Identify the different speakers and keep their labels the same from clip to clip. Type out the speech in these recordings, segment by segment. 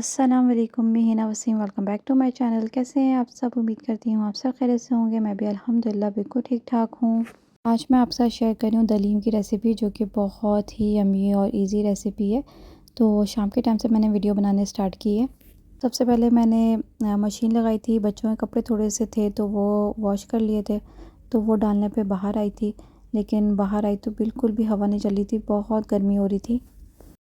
Speaker 1: अस्सलाम वालेकुम, मैं Hina Waseem. Welcome back to my channel. कैसे हैं आप सब? उम्मीद करती हूँ आप सब खैरियत से होंगे। मैं भी अल्हम्दुलिल्लाह बिल्कुल ठीक ठाक हूँ। आज मैं आपके साथ शेयर कर रही हूँ दलीम की रेसिपी, जो कि बहुत ही यम्मी और इजी रेसिपी है। तो शाम के टाइम से मैंने वीडियो बनाने स्टार्ट की है। सबसे पहले मैंने मशीन लगाई थी। बच्चों के कपड़े थोड़े से थे तो वो वॉश कर लिए थे, तो वो डालने पर बाहर आई थी। लेकिन बाहर आई तो बिल्कुल भी हवा नहीं चल रही थी, बहुत गर्मी हो रही थी।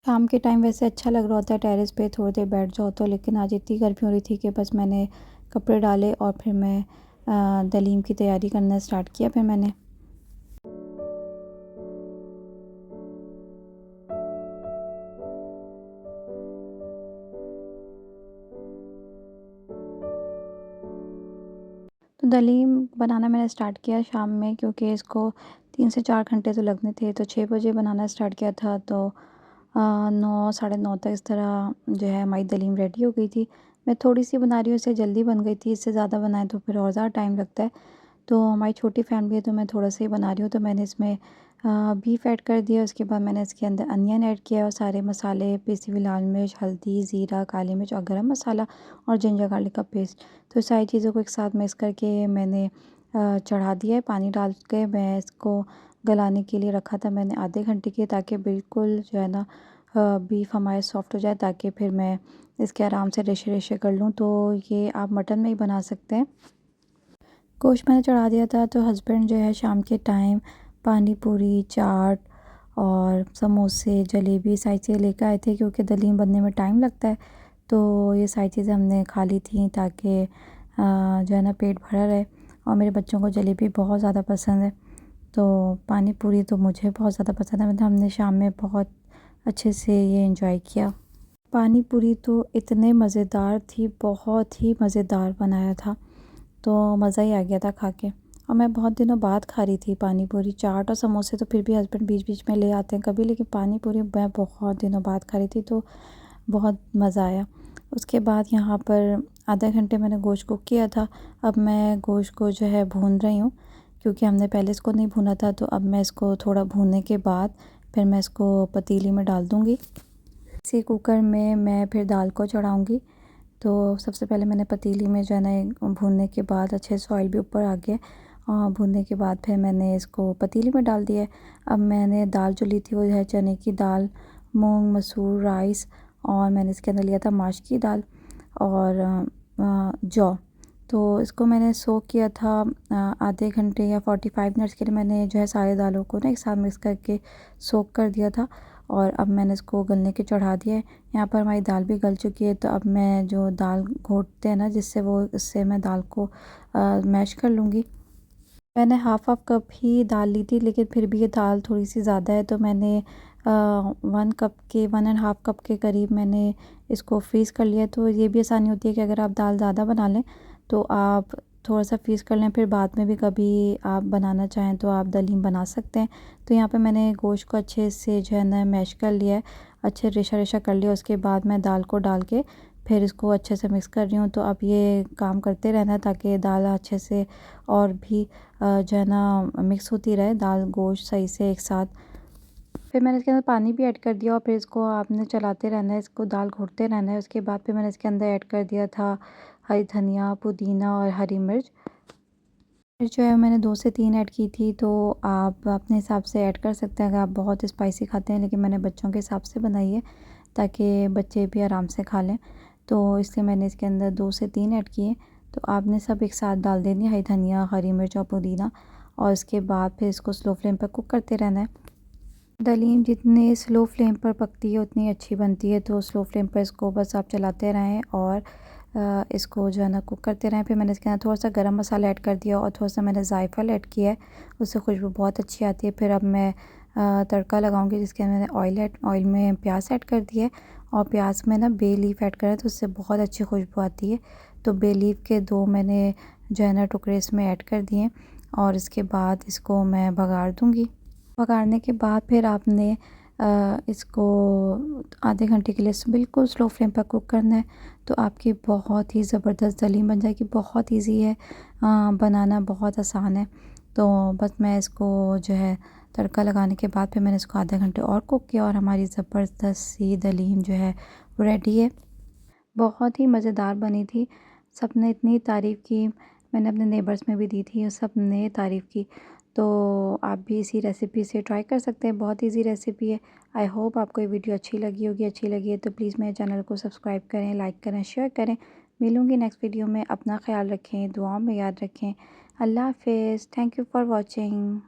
Speaker 1: शाम के टाइम वैसे अच्छा लग रहा होता है टेरेस पे थोड़ी देर बैठ जाओ तो, लेकिन आज इतनी गर्मी हो रही थी कि बस मैंने कपड़े डाले और फिर मैं दलीम की तैयारी करना स्टार्ट किया। फिर मैंने तो दलीम बनाना मैंने स्टार्ट किया शाम में, क्योंकि इसको 3 से 4 घंटे तो लगने थे। तो 6 बजे बनाना स्टार्ट किया था, तो 9 साढ़े 9 तक इस तरह जो है हमारी दलीम रेडी हो गई थी। मैं थोड़ी सी बना रही हूँ, इससे जल्दी बन गई थी। इससे ज़्यादा बनाए तो फिर और ज़्यादा टाइम लगता है। तो हमारी छोटी फैमिली है तो मैं थोड़ा सा ही बना रही हूँ। तो मैंने इसमें बीफ ऐड कर दिया। उसके बाद मैंने इसके अंदर अनियन ऐड किया और सारे मसाले, पिसी हुई लाल मिर्च, हल्दी, ज़ीरा, काली मिर्च और गरम मसाला और जिंजर गार्लिक का पेस्ट। तो सारी चीज़ों को एक साथ मिक्स करके मैंने चढ़ा दिया है। पानी डाल के मैं इसको गलाने के लिए रखा था मैंने आधे घंटे के, ताकि बिल्कुल जो है ना बीफ हमारे सॉफ्ट हो जाए, ताकि फिर मैं इसके आराम से रेशे रेशे कर लूँ। तो ये आप मटन में ही बना सकते हैं। गोश्त मैंने चढ़ा दिया था, तो हस्बैंड जो है शाम के टाइम पानी पूरी, चाट और समोसे, जलेबी सारी चीज़ें लेकर आए थे, क्योंकि दलीम बनने में टाइम लगता है। तो ये सारी चीज़ें हमने खा ली थी, ताकि जो है ना पेट भरा रहे। और मेरे बच्चों को जलेबी बहुत ज़्यादा पसंद है, तो पानी पूरी तो मुझे बहुत ज़्यादा पसंद है। मतलब हमने शाम में बहुत अच्छे से ये एंजॉय किया। पानी पूरी तो इतने मज़ेदार थी, बहुत ही मज़ेदार बनाया था, तो मज़ा ही आ गया था खा के। और मैं बहुत दिनों बाद खा रही थी पानी पूरी। चाट और समोसे तो फिर भी हस्बैंड बीच बीच में ले आते हैं कभी, लेकिन पानी पूरी मैं बहुत दिनों बाद खा रही थी, तो बहुत मज़ा आया। उसके बाद यहाँ पर आधे घंटे मैंने गोश्त कुक किया था। अब मैं गोश्त को जो है भून रही हूँ, क्योंकि हमने पहले इसको नहीं भूना था। तो अब मैं इसको थोड़ा भूनने के बाद फिर मैं इसको पतीली में डाल दूँगी। इसी कुकर में मैं फिर दाल को चढ़ाऊँगी। तो सबसे पहले मैंने पतीली में जो है ना भूनने के बाद अच्छे से ऑयल भी ऊपर आ गया, और भूनने के बाद फिर मैंने इसको पतीली में डाल दिया है। अब मैंने दाल जो ली थी वो है चने की दाल, मूंग, मसूर, राइस, और मैंने इसके अंदर लिया था माश की दाल और जौ। तो इसको मैंने सोक किया था आधे घंटे या 45 मिनट्स के लिए। मैंने जो है सारे दालों को ना एक साथ मिक्स करके सोक कर दिया था, और अब मैंने इसको गलने के चढ़ा दिया है। यहाँ पर हमारी दाल भी गल चुकी है। तो अब मैं जो दाल घोटते हैं ना जिससे, वो इससे मैं दाल को मैश कर लूँगी। मैंने हाफ़ कप ही दाल ली थी, लेकिन फिर भी ये दाल थोड़ी सी ज़्यादा है, तो मैंने 1.5 कप के करीब मैंने इसको फ्रीज़ कर लिया। तो ये भी आसानी होती है कि अगर आप दाल ज़्यादा बना लें तो आप थोड़ा सा फ्रीज़ कर लें, फिर बाद में भी कभी आप बनाना चाहें तो आप दलीम बना सकते हैं। तो यहाँ पे मैंने गोश्त को अच्छे से जो है ना मैश कर लिया है, अच्छे रेशा रेशा कर लिया। उसके बाद मैं दाल को डाल के फिर इसको अच्छे से मिक्स कर रही हूँ। तो अब ये काम करते रहना है, ताकि दाल अच्छे से और भी जो है ना मिक्स होती रहे, दाल गोश्त सही से एक साथ। फिर मैंने इसके अंदर पानी भी ऐड कर दिया, और फिर इसको आपने चलाते रहना है, इसको दाल घोटते रहना है। उसके बाद फिर मैंने इसके अंदर ऐड कर दिया था हरी धनिया, पुदीना और हरी मिर्च। मिर्च जो है मैंने 2 से 3 ऐड की थी, तो आप अपने हिसाब से ऐड कर सकते हैं अगर आप बहुत स्पाइसी खाते हैं। लेकिन मैंने बच्चों के हिसाब से बनाई है, ताकि बच्चे भी आराम से खा लें। तो इसलिए मैंने इसके अंदर 2 से 3 ऐड किए। तो आपने सब एक साथ डाल देनी है, हरी धनिया, हरी मिर्च और पुदीना। और इसके बाद फिर इसको स्लो फ्लेम पर कुक करते रहना है। दलीम जितने स्लो फ्लेम पर पकती है उतनी अच्छी बनती है। तो स्लो फ्लेम पर इसको बस आप चलाते रहें और इसको जो है ना कुक करते रहें। फिर मैंने इसके अंदर थोड़ा सा गरम मसाला ऐड कर दिया, और थोड़ा सा मैंने जायफल ऐड किया है, उससे खुशबू बहुत अच्छी आती है। फिर अब मैं तड़का लगाऊंगी, जिसके अंदर मैंने ऑयल में प्याज ऐड कर दिया है, और प्याज में ना बे लीफ ऐड करें तो उससे बहुत अच्छी खुशबू आती है। तो बे लीफ के 2 मैंने जो है ना टुकड़े इसमें ऐड कर दिए, और इसके बाद इसको मैं बघार दूँगी। पकाने के बाद फिर आपने इसको आधे घंटे के लिए बिल्कुल स्लो फ्लेम पर कुक करना है। तो आपकी बहुत ही ज़बरदस्त दलीम बन जाएगी। बहुत इजी है बनाना, बहुत आसान है। तो बस मैं इसको जो है तड़का लगाने के बाद फिर मैंने इसको आधे घंटे और कुक किया, और हमारी ज़बरदस्त सी दलीम जो है वो रेडी है। बहुत ही मज़ेदार बनी थी। सबने इतनी तारीफ़ की, मैंने अपने नेबर्स में भी दी थी और सब ने तारीफ़ की। तो आप भी इसी रेसिपी से ट्राई कर सकते हैं, बहुत ईज़ी रेसिपी है। आई होप आपको ये वीडियो अच्छी लगी होगी। अच्छी लगी है तो प्लीज़ मेरे चैनल को सब्सक्राइब करें, लाइक करें, शेयर करें। मिलूँगी नेक्स्ट वीडियो में। अपना ख़्याल रखें, दुआओं में याद रखें। अल्लाह हाफ़िज़। Thank you for watching.